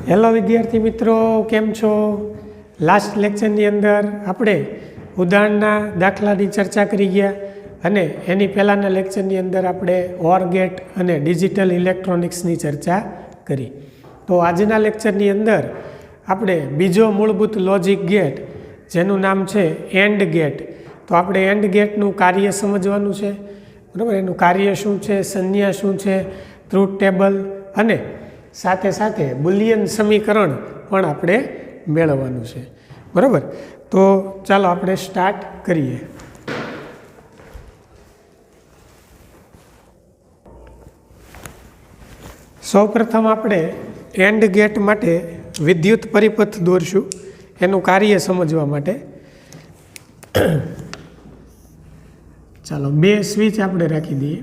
Hello વિદ્યાર્થી મિત્રો, કેમ છો? લાસ્ટ લેક્ચરની અંદર આપણે ઉદાહરણના દાખલાની ચર્ચા કરી ગયા અને એની પહેલાંના લેક્ચરની અંદર આપણે ઓર ગેટ અને ડિજિટલ ઇલેક્ટ્રોનિક્સની ચર્ચા કરી. તો આજના લેક્ચરની અંદર આપણે બીજો મૂળભૂત લોજિક ગેટ જેનું નામ છે એન્ડ ગેટ. તો આપણે એન્ડ ગેટનું કાર્ય સમજવાનું છે, બરાબર. એનું કાર્ય શું છે, સંજ્ઞા શું છે, ટ્રુથ ટેબલ અને સાથે સાથે બુલિયન સમીકરણ પણ આપણે મેળવવાનું છે, બરાબર. તો ચાલો આપણે સ્ટાર્ટ કરીએ. સૌપ્રથમ આપણે એન્ડ ગેટ માટે વિદ્યુત પરિપથ દોરશું એનું કાર્ય સમજવા માટે. ચાલો, બે સ્વિચ આપણે રાખી દઈએ.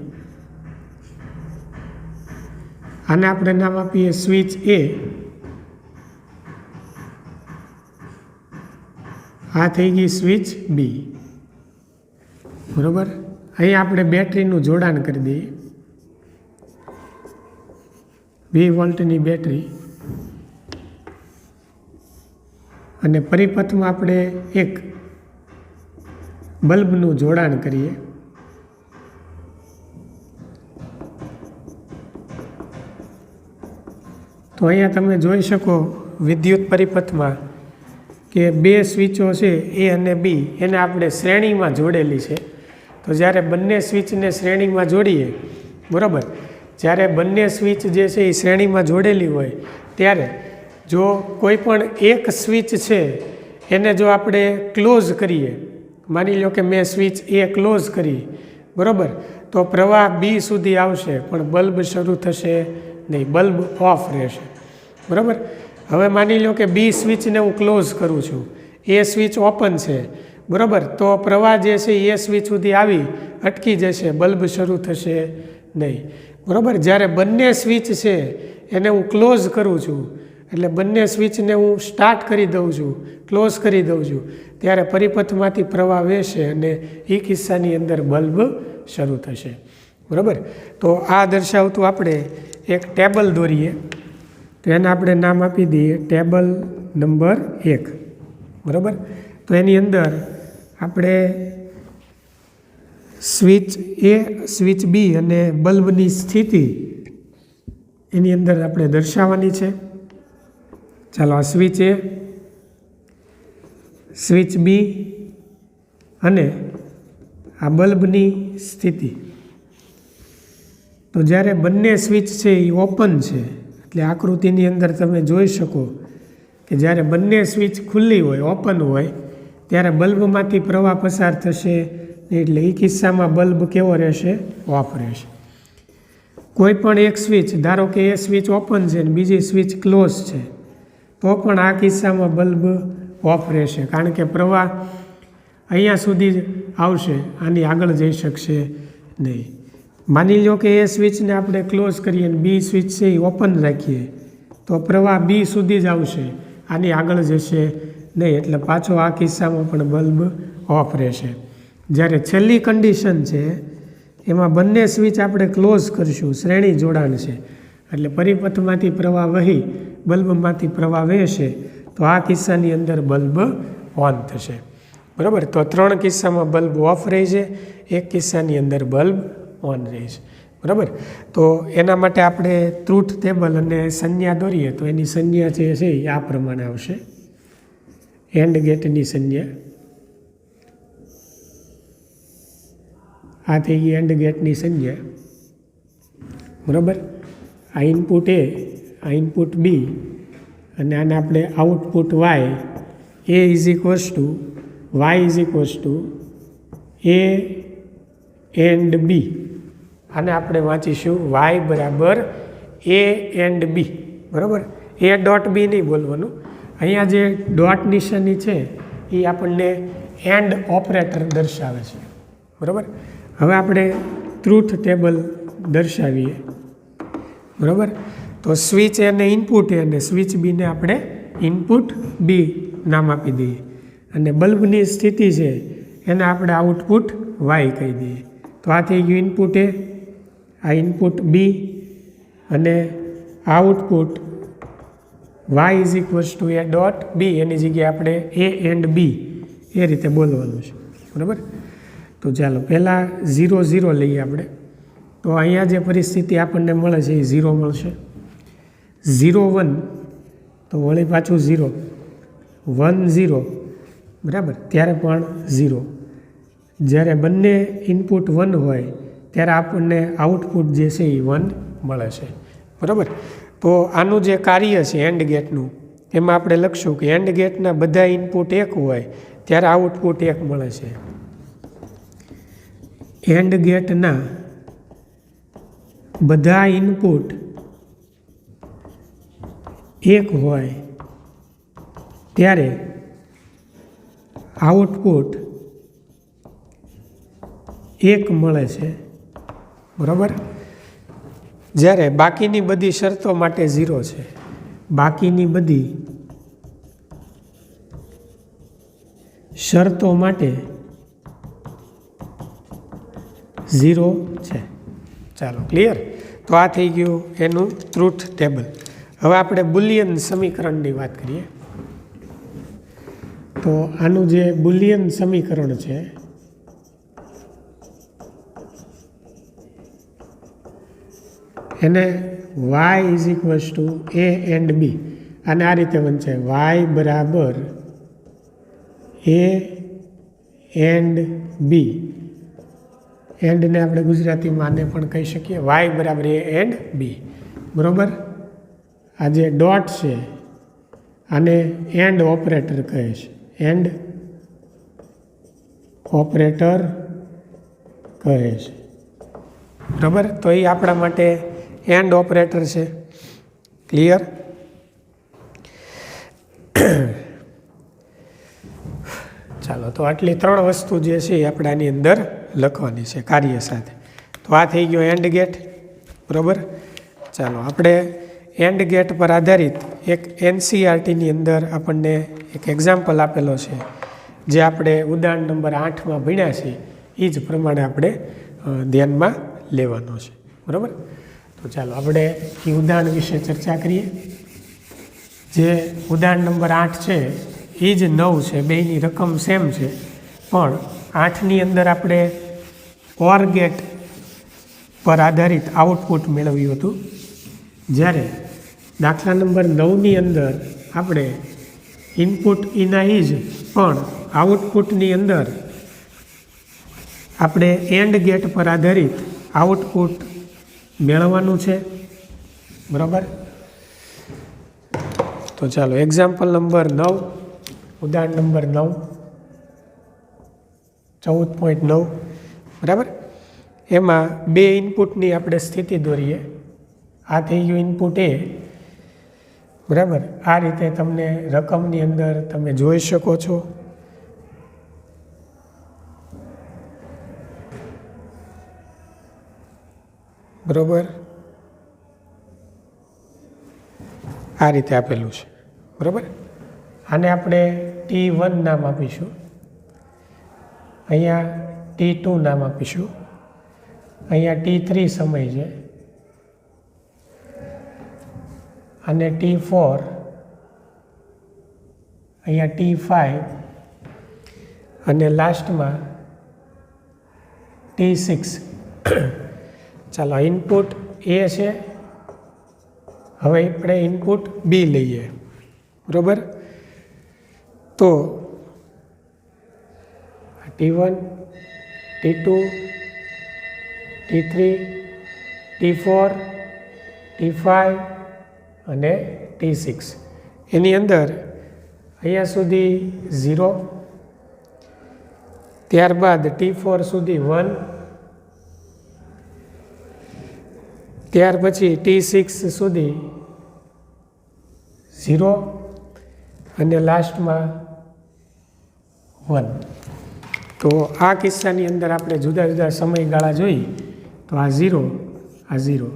આને આપણે નામ આપીએ સ્વિચ એ. આ થઈ ગઈ સ્વિચ બી, બરાબર. અહીં આપણે બેટરીનું જોડાણ કરી દઈએ, 2 વોલ્ટની બેટરી. અને પરિપથમાં આપણે એક બલ્બનું જોડાણ કરીએ. તો અહીંયા તમે જોઈ શકો વિદ્યુત પરિપથમાં કે બે સ્વિચો છે એ અને બી, એને આપણે શ્રેણીમાં જોડેલી છે. તો જ્યારે બંને સ્વિચને શ્રેણીમાં જોડીએ, બરાબર, જ્યારે બંને સ્વિચ જે છે એ શ્રેણીમાં જોડેલી હોય ત્યારે જો કોઈ પણ એક સ્વિચ છે એને જો આપણે ક્લોઝ કરીએ, માની લો કે મેં સ્વિચ એ ક્લોઝ કરી, બરાબર, તો પ્રવાહ બી સુધી આવશે પણ બલ્બ શરૂ થશે નહીં, બલ્બ ઓફ રહેશે, બરાબર. હવે માની લો કે બી સ્વિચને હું ક્લોઝ કરું છું, એ સ્વિચ ઓપન છે, બરાબર, તો પ્રવાહ જે છે એ સ્વિચ સુધી આવી અટકી જશે, બલ્બ શરૂ થશે નહીં, બરાબર. જ્યારે બંને સ્વિચ છે એને હું ક્લોઝ કરું છું, એટલે બંને સ્વિચને હું સ્ટાર્ટ કરી દઉં છું, ક્લોઝ કરી દઉં છું, ત્યારે પરિપથમાંથી પ્રવાહ વહેશે અને એ કિસ્સાની અંદર બલ્બ શરૂ થશે, બરાબર. તો આ દર્શાવતું આપણે એક ટેબલ દોરીએ. તો એને આપણે નામ આપી દઈએ ટેબલ નંબર 1, બરાબર. તો એની અંદર આપણે સ્વિચ એ, સ્વિચ બી અને બલ્બની સ્થિતિ એની અંદર આપણે દર્શાવવાની છે. ચાલો, આ સ્વિચ એ, સ્વિચ બી અને આ બલ્બની સ્થિતિ. તો જ્યારે બંને સ્વિચ છે એ ઓપન છે, એટલે આકૃતિની અંદર તમે જોઈ શકો કે જ્યારે બંને સ્વિચ ખુલ્લી હોય, ઓપન હોય, ત્યારે બલ્બમાંથી પ્રવાહ પસાર થશે, એટલે એ કિસ્સામાં બલ્બ કેવો રહેશે? ઓફ રહેશે. કોઈ પણ એક સ્વિચ, ધારો કે એ સ્વિચ ઓપન છે અને બીજી સ્વિચ ક્લોઝ છે, તો પણ આ કિસ્સામાં બલ્બ ઓફ રહેશે, કારણ કે પ્રવાહ અહીંયા સુધી જ આવશે, આની આગળ જઈ શકશે નહીં. માની લો કે એ સ્વિચને આપણે ક્લોઝ કરીએ અને બી સ્વિચ છે એ ઓપન રાખીએ, તો પ્રવાહ બી સુધી જ આવશે, આની આગળ જશે નહીં, એટલે પાછો આ કિસ્સામાં પણ બલ્બ ઓફ રહેશે. જ્યારે છેલ્લી કન્ડિશન છે એમાં બંને સ્વિચ આપણે ક્લોઝ કરીશું, શ્રેણી જોડાણ છે, એટલે પરિપથમાંથી પ્રવાહ વહી બલ્બમાંથી પ્રવાહ વહેશે, તો આ કિસ્સાની અંદર બલ્બ ઓન થશે, બરાબર. તો 3 કિસ્સામાં બલ્બ ઓફ રહે છે, એક કિસ્સાની અંદર બલ્બ ઓન રહે છે, બરાબર. તો એના માટે આપણે ટ્રુથ ટેબલ અને સંજ્ઞા દોરીએ. તો એની સંજ્ઞા જે છે એ આ પ્રમાણે આવશે. એન્ડ ગેટની સંજ્ઞા આ થઈ ગઈ એન્ડ ગેટની સંજ્ઞા, બરાબર. આ ઇનપુટ એ, આ ઇનપુટ બી અને આને આપણે output Y. A is equals to Y is equals to A and B. આને આપણે વાંચીશું વાય બરાબર એ એન્ડ બી, બરાબર. એ ડોટ બી નહીં બોલવાનું. અહીંયા જે ડોટ નિશાની છે એ આપણને એન્ડ ઓપરેટર દર્શાવે છે, બરાબર. હવે આપણે ટ્રુથ ટેબલ દર્શાવીએ, બરાબર. તો સ્વિચ એને ઇનપુટ એ અને સ્વિચ બીને આપણે ઇનપુટ બી નામ આપી દઈએ, અને બલ્બની સ્થિતિ છે એને આપણે આઉટપુટ વાય કહી દઈએ. તો આ થઈ ગયું ઇનપુટ એ, આ ઇનપુટ બી અને output Y is equals to A dot B, એની જગ્યાએ આપણે એ એન્ડ બી એ રીતે બોલવાનું છે, બરાબર. તો ચાલો પહેલાં 0 0 લઈએ આપણે. તો અહીંયા જે પરિસ્થિતિ આપણને મળે છે એ 0 મળશે. 0 1 તો વળી પાછું 0, 1 0, બરાબર, ત્યારે પણ 0. જ્યારે બંને ઇનપુટ 1 હોય ત્યારે આપણને આઉટપુટ જે છે એ 1 મળે છે, બરાબર. તો આનું જે કાર્ય છે એન્ડ ગેટનું, એમાં આપણે લખશું કે એન્ડ ગેટના બધા ઇનપુટ 1 હોય ત્યારે આઉટપુટ 1 મળે છે. એન્ડ ગેટના બધા ઇનપુટ 1 હોય ત્યારે આઉટપુટ 1 મળે છે, બરાબર. જ્યારે બાકીની બધી શરતો માટે 0 છે, બાકીની બધી શરતો માટે 0 છે. ચાલો, ક્લિયર. તો આ થઈ ગયું એનું ટ્રુથ ટેબલ. હવે આપણે બુલિયન સમીકરણની વાત કરીએ. તો આનું જે બુલિયન સમીકરણ છે એને y is equals to A and B, અને આ રીતે વંચાય y બરાબર એ એન્ડ બી. એન્ડને આપણે ગુજરાતીમાં આને પણ કહી શકીએ y બરાબર એ એન્ડ બી, બરાબર. આ જે ડોટ છે આને એન્ડ ઓપરેટર કહે છે, એન્ડ ઓપરેટર કહે છે, બરાબર. તો એ આપણા માટે એન્ડ ઓપરેટર છે, ક્લિયર. ચાલો, તો આટલી 3 વસ્તુ જે છે એ આપણે આની અંદર લખવાની છે કાર્ય સાથે. તો આ થઈ ગયો એન્ડ ગેટ, બરાબર. ચાલો, આપણે એન્ડ ગેટ પર આધારિત એક NCERTની અંદર આપણને એક એક્ઝામ્પલ આપેલો છે, જે આપણે ઉદાહરણ નંબર 8માં ભણ્યા છીએ એ જ પ્રમાણે આપણે ધ્યાનમાં લેવાનો છે, બરાબર. તો ચાલો આપણે એ ઉદાહરણ વિશે ચર્ચા કરીએ. જે ઉદાહરણ નંબર 8 છે એ જ 9 છે, બેયની રકમ સેમ છે, પણ 8ની અંદર આપણે OR ગેટ પર આધારિત આઉટપુટ મેળવ્યું હતું, જ્યારે દાખલા નંબર 9ની અંદર આપણે ઇનપુટ ઇનાઇઝ પણ આઉટપુટની અંદર આપણે એન્ડ ગેટ પર આધારિત આઉટપુટ મેળવવાનું છે, બરાબર. તો ચાલો એક્ઝામ્પલ નંબર 9, ઉદાહરણ નંબર 9, 14.9, બરાબર. એમાં 2 ઇનપુટની આપણે સ્થિતિ દોરીએ. આ થઈ ગયું ઇનપુટ એ, બરાબર. આ રીતે તમને રકમની અંદર તમે જોઈ શકો છો. બરાબર, આ રીતે આપેલું છે, બરાબર. આને આપણે T1 નામ આપીશું, અહીંયા T2 નામ આપીશું, અહીંયા T3 સમય છે, અને T4, અહીંયા T5, અને લાસ્ટમાં T6. ચાલો, ઇનપુટ એ છે. હવે આપણે ઇનપુટ બી લઈએ, બરાબર. તો T1, T2, T3, T4, T5 અને T6. એની અંદર અહીંયા સુધી 0, ત્યારબાદ T4 સુધી 1, ત્યાર પછી T6 સુધી 0, અને લાસ્ટમાં 1. તો આ કિસ્સાની અંદર આપણે જુદા જુદા સમયગાળા જોઈ તો આ 0, આ 0,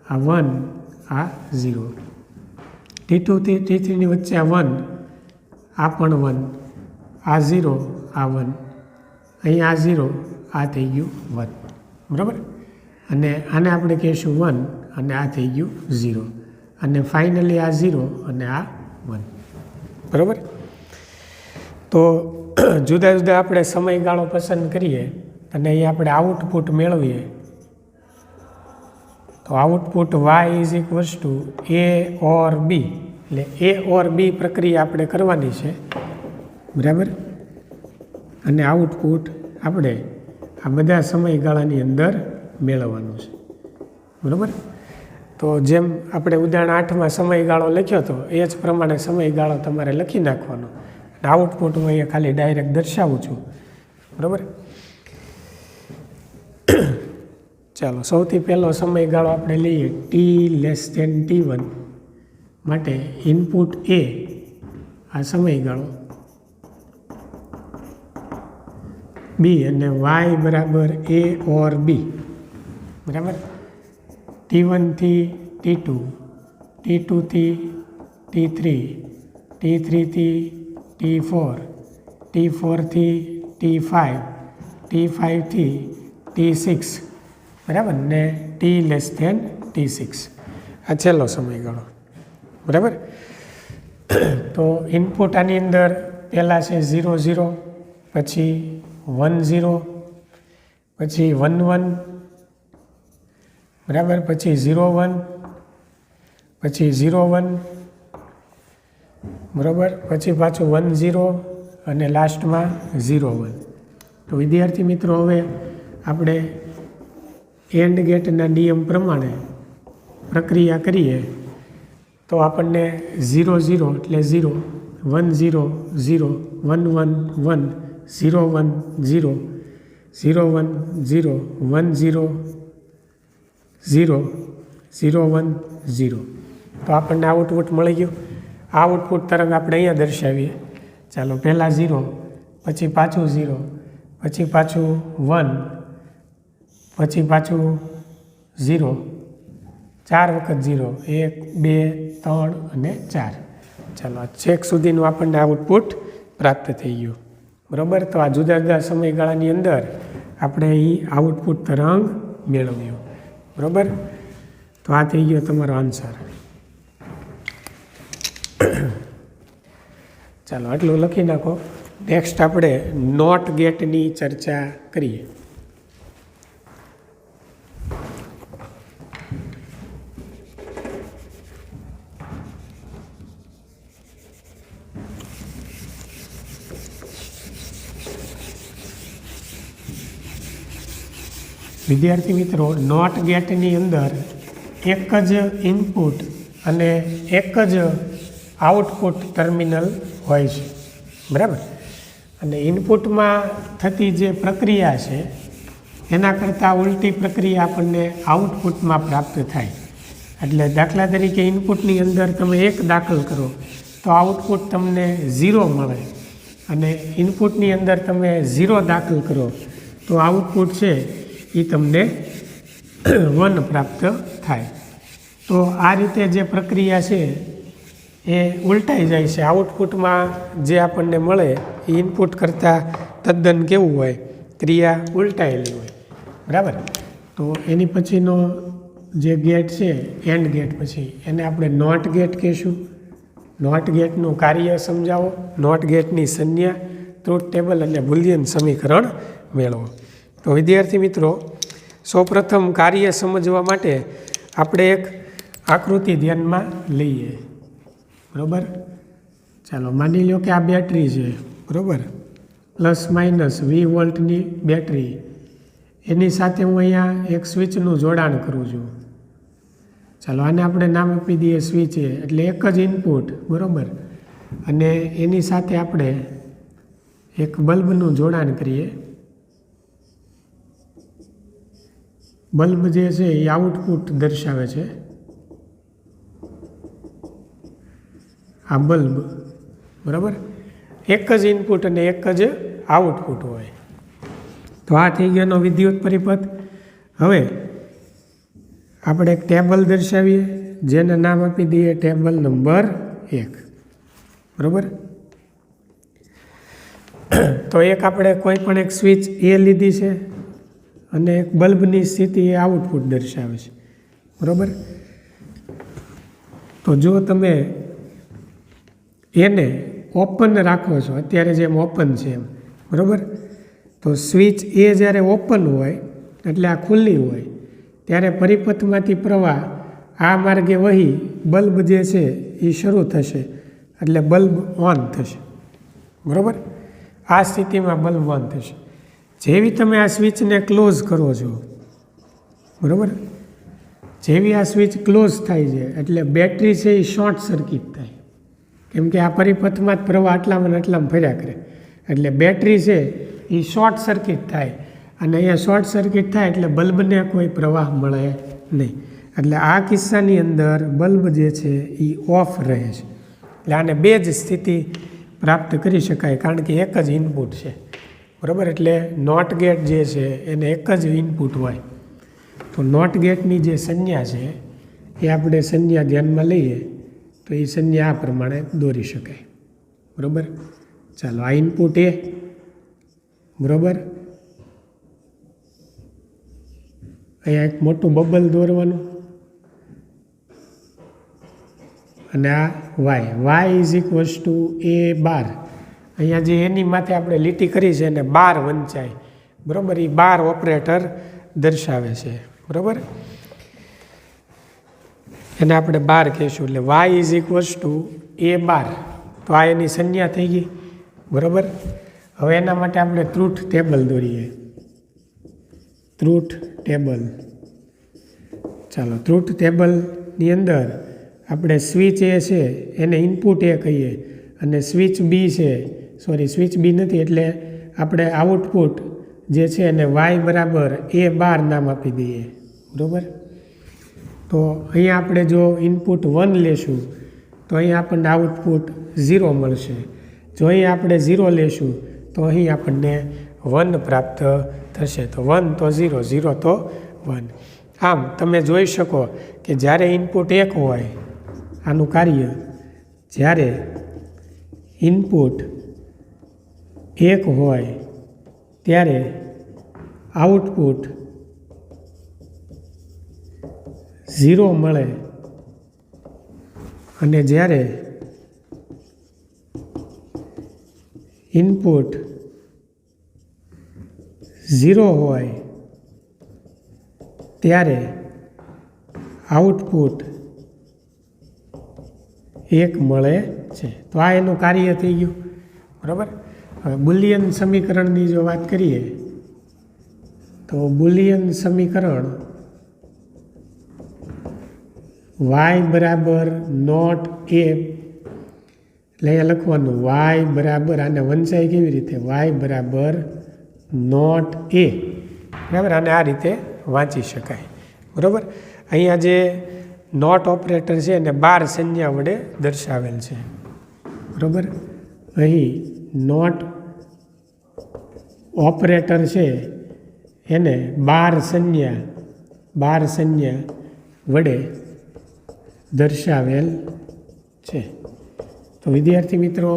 આ 1, આ 0, T2 થી T3ની વચ્ચે આ 1, આ પણ 1, આ 0, આ 1, અહીંયા આ 0, આ થઈ ગયું 1, બરાબર. અને આને આપણે કહીશું 1, અને આ થઈ ગયું 0, અને ફાઇનલી આ 0 અને આ 1 બરાબર. તો જુદા જુદા આપણે સમયગાળો પસંદ કરીએ અને અહીં આપણે આઉટપુટ મેળવીએ તો output Y is equals to A or B, એટલે એ ઓર બી પ્રક્રિયા આપણે કરવાની છે બરાબર. અને આઉટપુટ આપણે આ બધા સમયગાળાની અંદર મેળવવાનું છે બરાબર. તો જેમ આપણે ઉદાહરણ 8માં સમયગાળો લખ્યો હતો એ જ પ્રમાણે સમયગાળો તમારે લખી નાખવાનો. આઉટપુટ હું અહીંયા ખાલી ડાયરેક્ટ દર્શાવું છું બરાબર. ચાલો સૌથી પહેલો સમયગાળો આપણે લઈએ t<t1 માટે ઇનપુટ એ આ સમયગાળો, બી અને વાય બરાબર એ ઓર બી બરાબર. t1 થી t2, t2 થી t3, t3 થી t4, t4 થી t5, t5 થી t6 બરાબર ને t<t6 આ છેલ્લો સમયગાળો બરાબર. તો ઇનપુટ આની અંદર પહેલાં છે 0 0, પછી 1 0, પછી 1 1 બરાબર, પછી 0 1, પછી 0 1 બરાબર, પછી પાછું 1 0 અને લાસ્ટમાં 0 1. તો વિદ્યાર્થી મિત્રો હવે આપણે એન્ડ ગેટના નિયમ પ્રમાણે પ્રક્રિયા કરીએ તો આપણને 0 0 એટલે 0, 1 0 0, 1 1 1, 0 1 0, 0 1 0, 1 0 0, 0 1 0. તો આપણને આઉટપુટ મળી ગયું. આઉટપુટ તરંગ આપણે અહીંયા દર્શાવીએ. ચાલો પહેલાં 0, પછી પાછું 0, પછી પાછું 1, પછી પાછું 0, 4 વખત 0, 1 2 3 અને 4. ચાલો આ છેક સુધીનું આપણને આઉટપુટ પ્રાપ્ત થઈ ગયું બરાબર. તો આ જુદા જુદા સમયગાળાની અંદર આપણે અહીં આઉટપુટ તરંગ મેળવ્યું બરાબર. તો આ થઈ ગયો તમારો આન્સર. ચાલો આટલું લખી નાખો. નેક્સ્ટ આપણે નોટ ગેટની ચર્ચા કરીએ. વિદ્યાર્થી મિત્રો, નોટ ગેટની અંદર એક જ ઇનપુટ અને એક જ આઉટપુટ ટર્મિનલ હોય છે બરાબર. અને ઇનપુટમાં થતી જે પ્રક્રિયા છે એના કરતાં ઉલટી પ્રક્રિયા આપણને આઉટપુટમાં પ્રાપ્ત થાય. એટલે દાખલા તરીકે ઇનપુટની અંદર તમે 1 દાખલ કરો તો આઉટપુટ તમને 0 મળે, અને ઇનપુટની અંદર તમે 0 દાખલ કરો તો આઉટપુટ છે એ તમને 1 પ્રાપ્ત થાય. તો આ રીતે જે પ્રક્રિયા છે એ ઉલટાઈ જાય છે. આઉટપુટમાં જે આપણને મળે એ ઇનપુટ કરતાં તદ્દન કેવું હોય, ક્રિયા ઉલટાયેલી હોય બરાબર. તો એની પછીનો જે ગેટ છે એન્ડ ગેટ, પછી એને આપણે નોટ ગેટ કહીશું. નોટ ગેટનું કાર્ય સમજાવો, નોટ ગેટની સંજ્ઞા, ટ્રુથ ટેબલ અને બુલિયન સમીકરણ મેળવો. તો વિદ્યાર્થી મિત્રો, સૌપ્રથમ કાર્ય સમજવા માટે આપણે એક આકૃતિ ધ્યાનમાં લઈએ બરાબર. ચાલો માની લો કે આ બેટરી છે બરાબર, ±20 વોલ્ટની બેટરી. એની સાથે હું અહીંયા એક સ્વિચનું જોડાણ કરું છું. ચાલો આને આપણે નામ આપી દઈએ સ્વિચ એ, એટલે એક જ ઇનપુટ બરાબર. અને એની સાથે આપણે એક બલ્બનું જોડાણ કરીએ. બલ્બ જે છે એ આઉટપુટ દર્શાવે છે. આ બલ્બ બરાબર, એક જ ઇનપુટ અને એક જ આઉટપુટ હોય. તો આ થઈ ગયાનો વિદ્યુત પરિપથ. હવે આપણે એક ટેબલ દર્શાવીએ જેને નામ આપી દઈએ ટેબલ નંબર 1 બરાબર. તો એક આપણે કોઈ પણ એક સ્વિચ એ લીધી છે અને એક બલ્બની સ્થિતિ એ આઉટપુટ દર્શાવે છે બરાબર. તો જો તમે એને ઓપન રાખો છો, અત્યારે જેમ ઓપન છે એમ, બરાબર. તો સ્વિચ એ જ્યારે ઓપન હોય એટલે આ ખુલ્લી હોય ત્યારે પરિપથમાંથી પ્રવાહ આ માર્ગે વહી બલ્બ જે છે એ શરૂ થશે એટલે બલ્બ ઓન થશે, બરાબર. આ સ્થિતિમાં બલ્બ ઓન થશે. જેવી તમે આ સ્વિચને ક્લોઝ કરો છો, બરાબર, જેવી આ સ્વિચ ક્લોઝ થાય છે એટલે બેટરી છે એ શોર્ટ સર્કિટ થાય, કેમ કે આ પરિપથમાં જ પ્રવાહ આટલામાં આટલામાં ફર્યા કરે એટલે બેટરી છે એ શોર્ટ સર્કિટ થાય અને અહીંયા શોર્ટ સર્કિટ થાય એટલે બલ્બને કોઈ પ્રવાહ મળે નહીં. એટલે આ કિસ્સાની અંદર બલ્બ જે છે એ ઓફ રહે છે. એટલે આને બે જ સ્થિતિ પ્રાપ્ત કરી શકાય, કારણ કે એક જ ઇનપુટ છે, બરાબર. એટલે નોટ ગેટ જે છે એને એક જ ઇનપુટ હોય. તો નોટ ગેટની જે સંજ્ઞા છે એ આપણે સંજ્ઞા ધ્યાનમાં લઈએ તો એ સંજ્ઞા આ પ્રમાણે દોરી શકાય, બરાબર. ચાલો, આ ઇનપુટ એ, બરાબર. અહીંયા એક મોટું બબલ દોરવાનું અને આ વાય ઇઝ ઇક્વલ્સ ટુ એ બાર. અહીંયા જે એની માથે આપણે લીટી કરી છે એને બાર વંચાય, બરાબર. એ બાર ઓપરેટર દર્શાવે છે, બરાબર. એને આપણે બાર કહીશું એટલે વાય ઇઝ ઇક્વલ્સ ટુ એ બાર. તો આ એની સંજ્ઞા થઈ ગઈ, બરાબર. હવે એના માટે આપણે ટ્રુથ ટેબલ દોરીએ, ટ્રુથ ટેબલ. ચાલો, ટ્રુથ ટેબલની અંદર આપણે સ્વિચ એ છે એને ઇનપુટ એ કહીએ અને સ્વિચ બી છે, સ્વિચ બી નથી એટલે આપણે આઉટપુટ જે છે એને વાય બરાબર એ બાર નામ આપી દઈએ, બરાબર. તો અહીંયા આપણે જો ઇનપુટ 1 લેશું તો અહીં આપણને આઉટપુટ 0 મળશે. જો અહીં આપણે 0 લેશું તો અહીં આપણને 1 પ્રાપ્ત થશે. તો 1 તો 0, 0 તો 1. આમ તમે જોઈ શકો કે જ્યારે ઇનપુટ 1 હોય આનું કાર્ય, જ્યારે ઇનપુટ 1 હોય ત્યારે આઉટપુટ 0 મળે અને જ્યારે ઇનપુટ 0 હોય ત્યારે આઉટપુટ 1 મળે છે. તો આ એનું કાર્ય થઈ ગયું, બરાબર. હવે બુલિયન સમીકરણની જો વાત કરીએ તો બુલિયન સમીકરણ વાય બરાબર નોટ એ, એટલે અહીંયા લખવાનું વાય બરાબર, આને વંચાય કેવી રીતે, વાય બરાબર નોટ એ, બરાબર. આને આ રીતે વાંચી શકાય, બરાબર. અહીંયા જે નોટ ઓપરેટર છે એને 12 સંજ્ઞા વડે દર્શાવેલ છે, બરાબર. અહીં નોટ ઓપરેટર છે એને 12 સંજ્ઞા વડે દર્શાવેલ છે. તો વિદ્યાર્થી મિત્રો,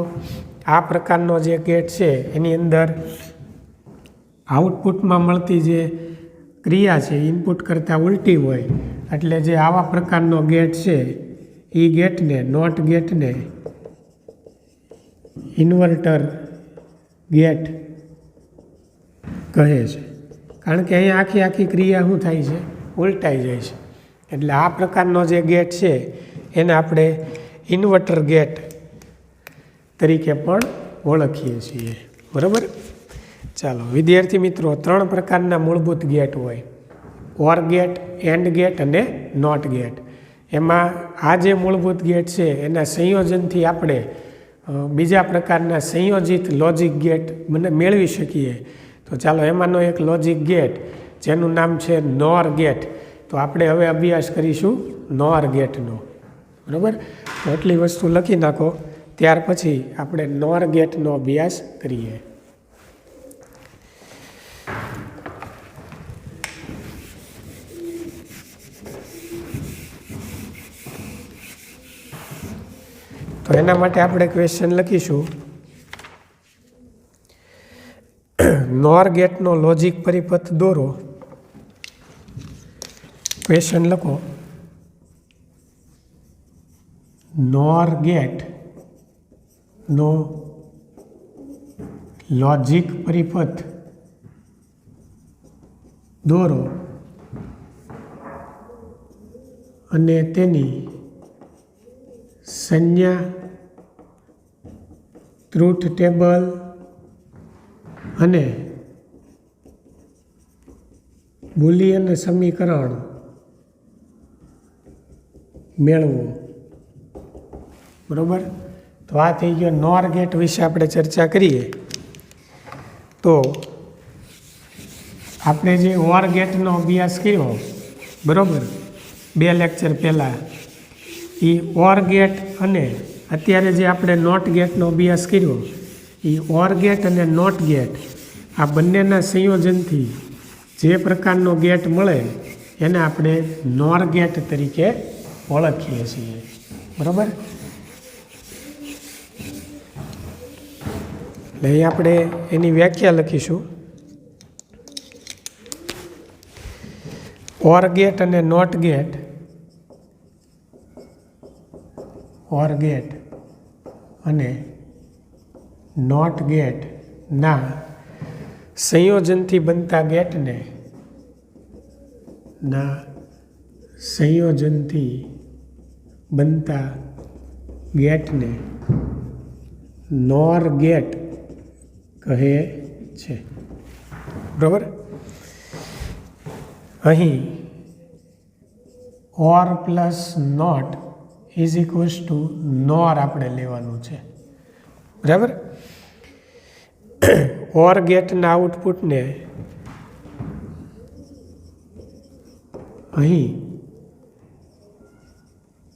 આ પ્રકારનો જે ગેટ છે એની અંદર આઉટપુટમાં મળતી જે ક્રિયા છે ઇનપુટ કરતાં ઉલટી હોય, એટલે જે આવા પ્રકારનો ગેટ છે એ ગેટને, નોટ ગેટને ઇન્વર્ટર ગેટ કહે છે. કારણ કે અહીંયા આખી ક્રિયા શું થાય છે, ઉલટાઈ જાય છે. એટલે આ પ્રકારનો જે ગેટ છે એને આપણે ઇન્વર્ટર ગેટ તરીકે પણ ઓળખીએ છીએ, બરાબર. ચાલો વિદ્યાર્થી મિત્રો, 3 પ્રકારના મૂળભૂત ગેટ હોય: ઓર ગેટ, એન્ડ ગેટ અને નોટ ગેટ. એમાં આ જે મૂળભૂત ગેટ છે એના સંયોજનથી આપણે બીજા પ્રકારના સંયોજિત લોજિક ગેટ મેળવી શકીએ. તો ચાલો એમાંનો એક લોજિક ગેટ જેનું નામ છે નોર ગેટ. તો આપણે હવે અભ્યાસ કરીશું નોર ગેટનો, બરાબર. તો એટલી વસ્તુ લખી નાખો, ત્યાર પછી આપણે નોર ગેટનો અભ્યાસ કરીએ. તો એના માટે આપણે ક્વેશ્ચન લખીશું: નોર ગેટનો લોજિક પરિપથ દોરો. ક્વેશ્ચન લખો: નોર ગેટ નો લોજિક પરિપથ દોરો અને તેની સંજ્ઞા ટ્રુથ ટેબલ અને બુલિયન સમીકરણ મેળવો. બરાબર. તો આ થઈ ગયો નોર ગેટ વિશે આપણે ચર્ચા કરીએ. તો આપણે જે ઓર ગેટનો અભ્યાસ કર્યો, બરાબર, 2 લેક્ચર પહેલાં, એ ઓર ગેટ અને અત્યારે જે આપણે નોટ ગેટનો અભ્યાસ કર્યો, એ ઓર ગેટ અને નોટ ગેટ આ બંનેના સંયોજનથી જે પ્રકારનો ગેટ મળે એને આપણે નોર ગેટ તરીકે ઓળખીએ છીએ. બરાબર. એટલે અહીં આપણે એની વ્યાખ્યા લખીશું. ઓર ગેટ અને નોટ ગેટ, ઓર ગેટ અને નોટ ગેટના સંયોજનથી બનતા ગેટને નોર ગેટ કહે છે. બરાબર. અહીં or plus not is equals to nor આપણે લેવાનું છે. બરાબર. ઓર ગેટના આઉટપુટને અહીં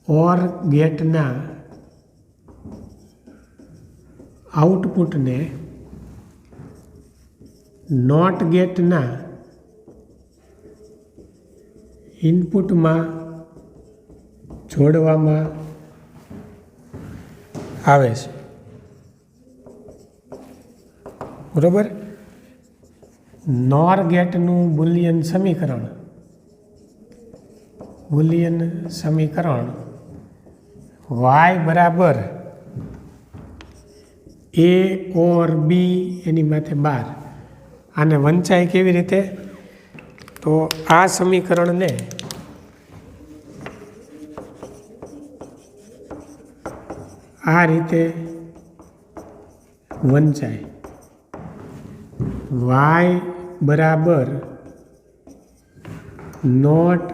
ઓર ગેટના આઉટપુટને નોટ ગેટના ઇનપુટમાં જોડવામાં આવે છે. બરાબર. નોર ગેટનું બુલિયન સમીકરણ y બરાબર a ઓર b એની માથે 12. આને વંચાય કેવી રીતે? તો આ સમીકરણને આ રીતે વંચાય. y બરાબર નોટ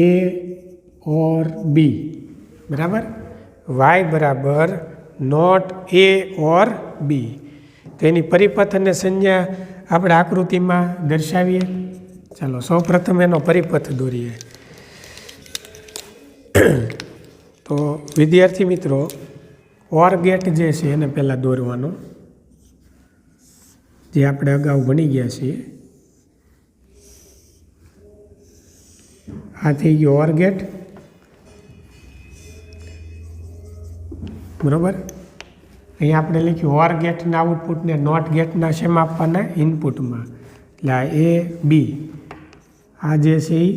a ઓર b. બરાબર. y બરાબર નોટ a ઓર b. તો એની પરિપથ અને સંજ્ઞા આપણે આકૃતિમાં દર્શાવીએ. ચાલો સૌપ્રથમ એનો પરિપથ દોરીએ. તો વિદ્યાર્થી મિત્રો, ઓર ગેટ જે છે એને પહેલાં દોરવાનો, જે આપણે અગાઉ ભણી ગયા છીએ. આ થઈ ગયો ઓર ગેટ. બરાબર. અહીં આપણે લખ્યું ઓર ગેટના આઉટપુટને નોટ ગેટના શેમાં આપવાના? ઇનપુટમાં. એટલે આ એ બી, આ જે છે એ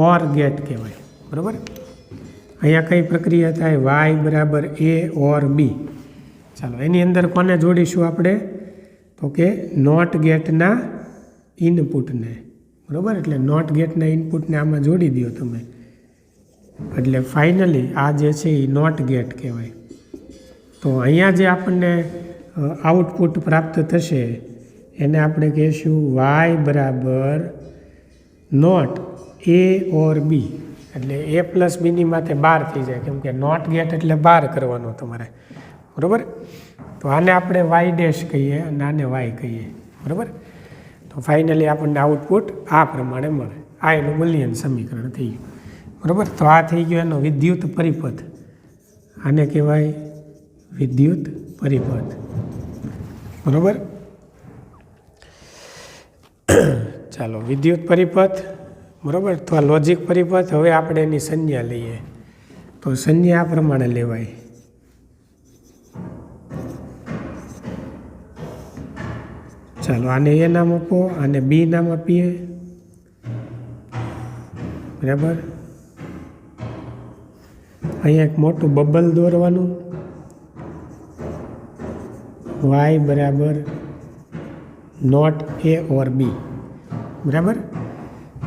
ઓર ગેટ કહેવાય. બરાબર. અહીંયા કઈ પ્રક્રિયા થાય? વાય બરાબર એ ઓર બી. ચાલો એની અંદર કોને જોડીશું આપણે? તો કે નોટ ગેટના ઇનપુટને. બરાબર. એટલે નોટ ગેટના ઇનપુટને આમાં જોડી દો તમે, એટલે ફાઇનલી આ જે છે એ નોટ ગેટ કહેવાય. તો અહીંયા જે આપણને આઉટપુટ પ્રાપ્ત થશે એને આપણે કહીશું વાય બરાબર નોટ એ ઓર બી. એટલે એ પ્લસ બીની માથે 12 થઈ જાય, કેમ કે નોટ ગેટ એટલે 12 કરવાનો તમારે. બરાબર. તો આને આપણે વાય ડેશ કહીએ અને આને વાય કહીએ. બરાબર. તો ફાઇનલી આપણને આઉટપુટ આ પ્રમાણે મળે. આ એનું બુલિયન સમીકરણ થઈ ગયું. બરાબર. તો આ થઈ ગયો એનો વિદ્યુત પરિપથ. આને કહેવાય વિદ્યુત પરિપથ. બરાબર. ચાલો વિદ્યુત પરિપથ. બરાબર. તો આ લોજિક પરિપથ. હવે આપણે એની સંજ્ઞા લઈએ. તો સંજ્ઞા આ પ્રમાણે લેવાય. ચાલો આને એ નામ આપો, આને બી નામ આપીએ. બરાબર. અહીંયા એક મોટું બબલ દોરવાનું, y બરાબર નોટ a ઓર b, બરાબર.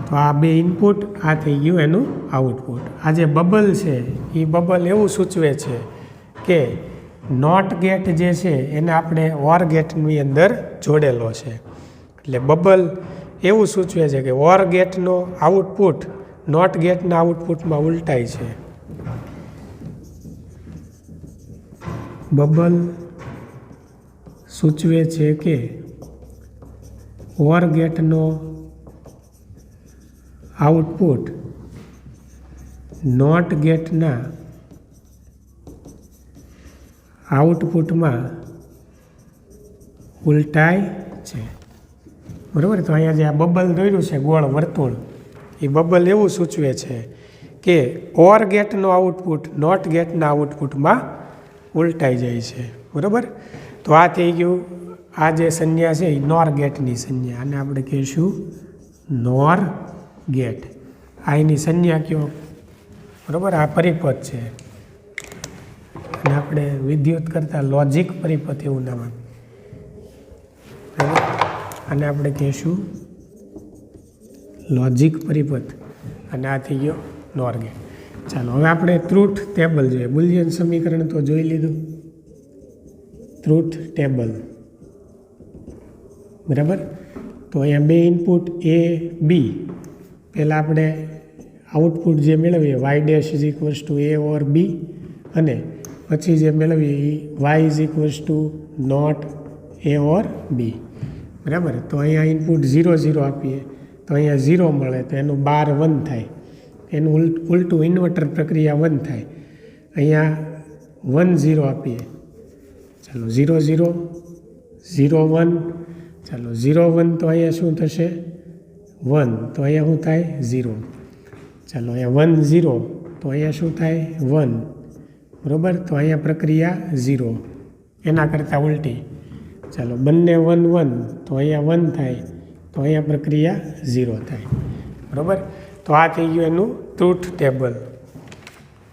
તો આ બે ઇનપુટ, આ થઈ ગયું એનું આઉટપુટ. આ જે બબલ છે એ બબલ એવું સૂચવે છે કે નોટ ગેટ જે છે એને આપણે ઓર ગેટની અંદર જોડેલો છે. એટલે બબલ એવું સૂચવે છે કે ઓર ગેટનો આઉટપુટ નોટ ગેટના આઉટપુટમાં ઉલટાય છે. બબલ સૂચવે છે કે ઓર ગેટનો આઉટપુટ નોટ ગેટના આઉટપુટમાં ઉલટાય છે, બરાબર. તો અહીંયા જે આ બબલ દોર્યું છે ગોળ વર્તુળ, એ બબલ એવું સૂચવે છે કે ઓર ગેટનો આઉટપુટ નોટ ગેટના આઉટપુટમાં ઉલટાઈ જાય છે, બરાબર. તો આ થઈ ગયું, આ જે સંજ્ઞા છે એ નોર ગેટની સંજ્ઞા, અને આપણે કહીશું નોર ગેટ. આ એની સંજ્ઞા કયો, બરાબર. આ પરિપથ છે, અને આપણે વિદ્યુત કરતાં લોજિક પરિપથ એવું નામ આપીએ, બરાબર. અને આપણે કહીશું લોજિક પરિપથ, અને આ થઈ ગયો નોર ગેટ. ચાલો હવે આપણે ટ્રુથ ટેબલ જોઈએ. બુલિયન સમીકરણ તો જોઈ લીધું, ટ્રુથ ટેબલ, બરાબર. તો અહીંયા બે ઇનપુટ a b, પહેલાં આપણે આઉટપુટ જે મેળવીએ y dash is equals to a or b, અને પછી જે મેળવીએ એ y is equals to not a or b, બરાબર. તો અહીંયા ઇનપુટ 0 0 આપીએ તો અહીંયા 0 મળે, તો એનું બાર 1 થાય, એનું ઉલટું ઇન્વર્ટર પ્રક્રિયા 1 થાય. અહીંયા 1 0 આપીએ, ચાલો 0 0 0 1, ચાલો 0 1, તો અહીંયા શું થશે 1, તો અહીંયા શું થાય 0. ચાલો અહીંયા 1 0, તો અહીંયા શું થાય 1, બરાબર. તો અહીંયા પ્રક્રિયા 0, એના કરતાં ઉલટી. ચાલો બંને 1 1, તો અહીંયા 1 થાય, તો અહીંયા પ્રક્રિયા 0 થાય, બરાબર. તો આ થઈ ગયું એનું ટ્રુથ ટેબલ,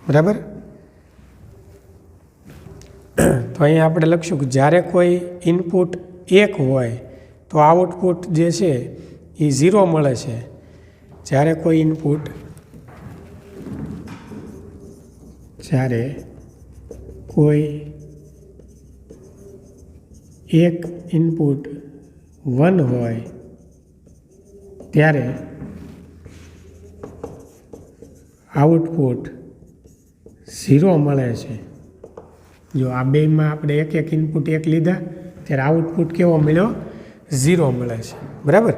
બરાબર. તો અહીંયા આપણે લખશું કે જ્યારે કોઈ ઇનપુટ 1 હોય તો આઉટપુટ જે છે એ 0 મળે છે. જ્યારે કોઈ ઇનપુટ એક ઇનપુટ 1 હોય ત્યારે આઉટપુટ 0 મળે છે. જો આ બેમાં આપણે એક ઇનપુટ 1 લીધા ત્યારે આઉટપુટ કેવો મળ્યો 0 મળે છે, બરાબર.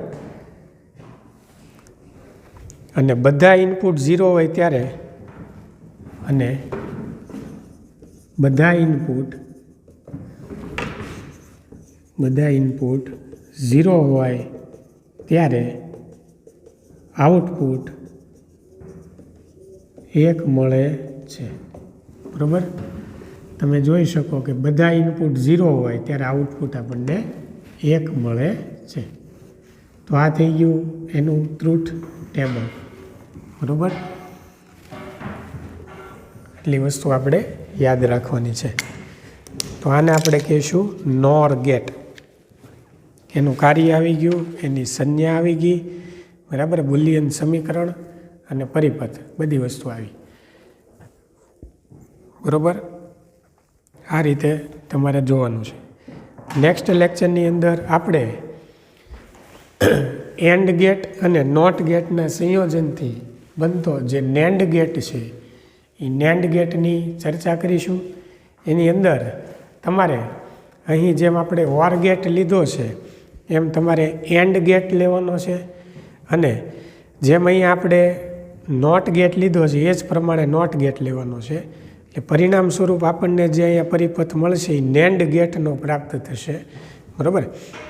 અને બધા ઇનપુટ 0 હોય ત્યારે, અને બધા ઇનપુટ 0 હોય ત્યારે આઉટપુટ 1 મળે છે, બરાબર. તમે જોઈ શકો કે બધા ઇનપુટ 0 હોય ત્યારે આઉટપુટ આપણને 1 મળે છે. તો આ થઈ ગયું એનું ટ્રુથ ટેબલ, બરાબર. એટલી વસ્તુ આપણે યાદ રાખવાની છે. તો આને આપણે કહીશું નોર ગેટ. એનું કાર્ય આવી ગયું, એની સંજ્ઞા આવી ગઈ, બરાબર. બુલિયન સમીકરણ અને પરિપથ બધી વસ્તુ આવી, બરાબર. આ રીતે તમારે જોવાનું છે. નેક્સ્ટ લેક્ચરની અંદર આપણે એન્ડ ગેટ અને નોટ ગેટના સંયોજનથી બનતો જે નેન્ડ ગેટ છે એ નેન્ડ ગેટની ચર્ચા કરીશું. એની અંદર તમારે અહીં જેમ આપણે ઓર ગેટ લીધો છે એમ તમારે એન્ડ ગેટ લેવાનો છે, અને જેમ અહીંયા આપણે નોટ ગેટ લીધો છે એ જ પ્રમાણે નોટ ગેટ લેવાનો છે. એટલે પરિણામ સ્વરૂપ આપણને જે અહીંયા પરિપથ મળશે એ નેન્ડ ગેટનો પ્રાપ્ત થશે, બરાબર.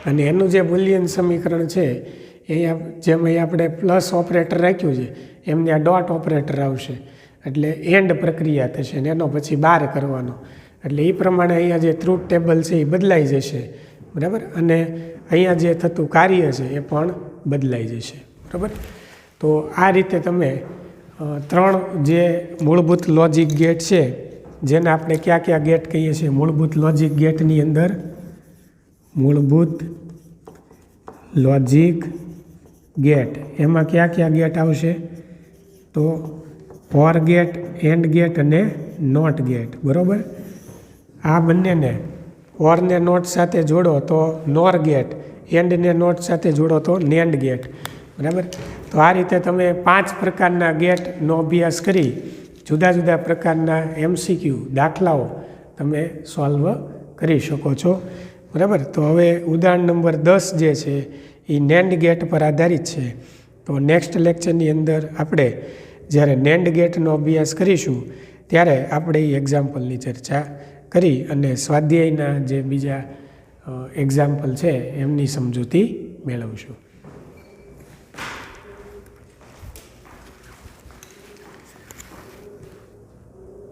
અને એનું જે બુલિયન સમીકરણ છે અહીંયા જેમ અહીંયા આપણે પ્લસ ઓપરેટર રાખ્યું છે એમને આ ડોટ ઓપરેટર આવશે, એટલે એન્ડ પ્રક્રિયા થશે અને એનો પછી બાર કરવાનો. એટલે એ પ્રમાણે અહીંયા જે ટ્રુથ ટેબલ છે એ બદલાઈ જશે, બરાબર. અને અહીંયા જે થતું કાર્ય છે એ પણ બદલાઈ જશે, બરાબર. તો આ રીતે તમે ત્રણ જે મૂળભૂત લોજિક ગેટ છે, જેને આપણે કયા ગેટ કહીએ છીએ મૂળભૂત લોજિક ગેટની અંદર? મૂળભૂત લોજિક ગેટ એમાં કયા ગેટ આવશે? તો ઓર ગેટ, એન્ડ ગેટ અને નોટ ગેટ. બરાબર. આ બંનેને ઓરને નોટ સાથે જોડો તો નોર ગેટ, એન્ડને નોટ સાથે જોડો તો નેન્ડ ગેટ. બરાબર. તો આ રીતે તમે 5 પ્રકારના ગેટનો અભ્યાસ કરી જુદા જુદા પ્રકારના MCQ દાખલાઓ તમે સોલ્વ કરી શકો છો. બરાબર. તો હવે ઉદાહરણ નંબર 10 જે છે એ નેન્ડ ગેટ પર આધારિત છે. તો નેક્સ્ટ લેક્ચરની અંદર આપણે જ્યારે નેન્ડ ગેટનો અભ્યાસ કરીશું ત્યારે આપણે એ એક્ઝામ્પલની ચર્ચા કરી અને સ્વાધ્યાયના જે બીજા એક્ઝામ્પલ છે એમની સમજૂતી મેળવશું.